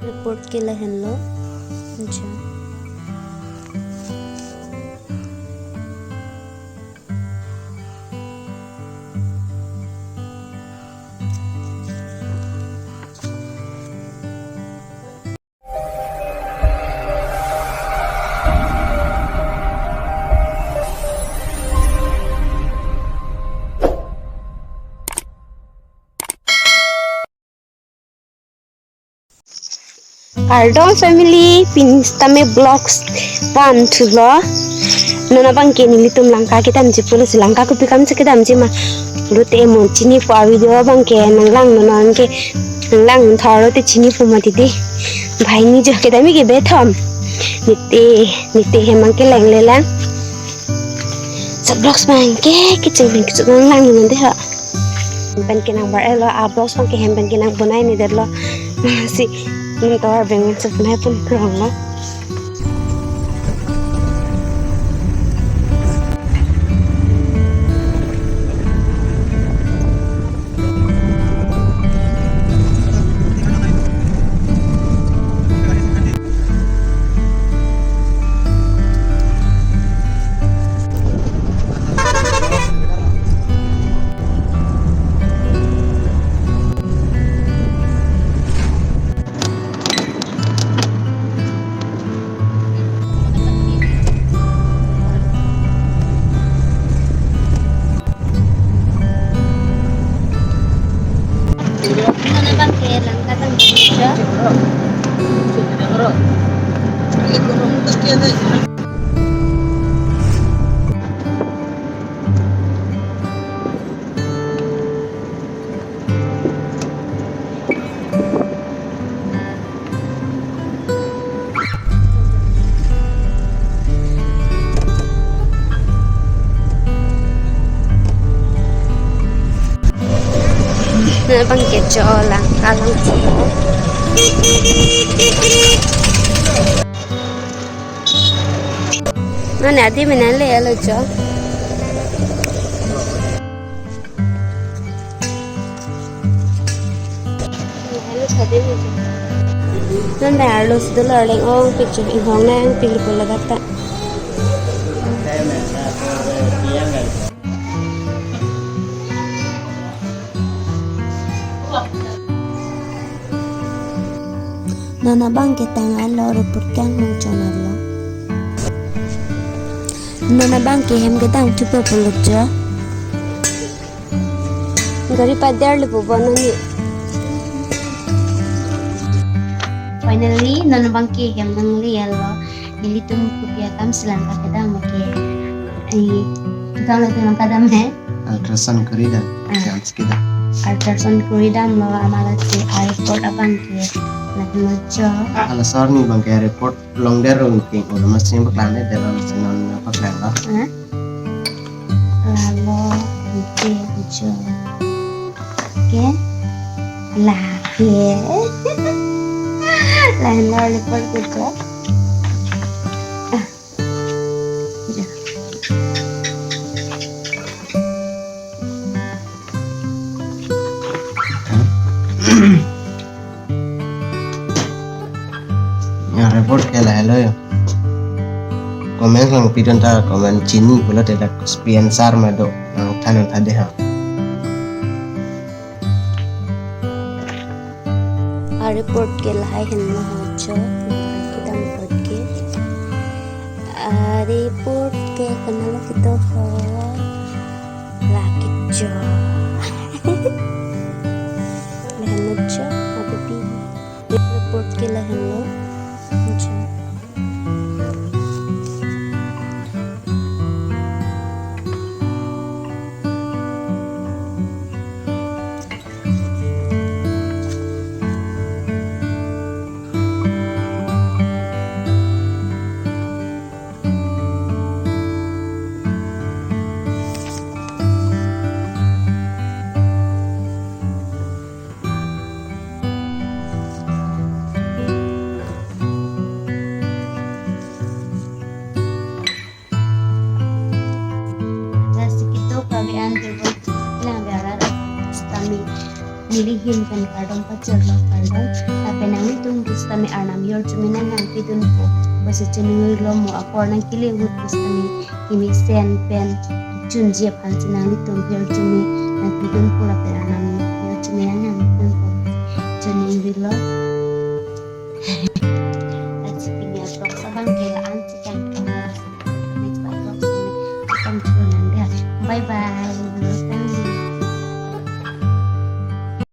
रिपोर्ट केलं ह्यांना. अच्छा. Pardon family, pinstame blocks 1 to lo. Nona bang kini litum langka kita mci pulis langka ku pikam kita mci ma rute mo chini fu video bang ke nang nona ke nang tharo te chini fu ma tidi bhai ni jo kita mi ke betham nite hemang ke lang le lang sa blocks bang ke chung lang ni nande ha ban ke nang bar elo a blocks bang ke hem ban ke nang bunai ni der lo si ini tawar bengen sebenarnya pun kurang lah. Bang keco lang kalang semua. Mana adi mana le alo jo. Hello sade ni. Nanda alo sudah learning oh picture ihong na ang pilih pula data. Nana bang kita ngalo report kang mengconar lo. Nana bang ke hem kita coba peluk jo. Gari padar lepo bono ni. Finally nana bang ke hem nang liya lo. Nilitum kupia kam silang kita make. Kita lagi nang kadam hai. Ultrasound kuri dan chance kita. Ultrasound kuri dan lo amala si report abang ke. Alasar ni bang kaya report long der runting udah masih berkelana dalam senon apa kelana lalu itu aja oke lagi lain report gitu report kela hello ya komen lang pidon ta komen chini pula tidak spian sar mado ang tanan tade ha report kela hai henna hocho kita report ke kenal kita ho rakit jo henna jo api report kela henna lihin kan kardong pacar lo kardong tapi nang itong gusto mi arnam yor cumina nang pidun po basta cunungay lo mo ako nang kiliwut gusto mi kimi sen pen cun jia pansin nang itong yor cumi nang pidun po la pe arnam yor cumina nang pidun po cunungay lo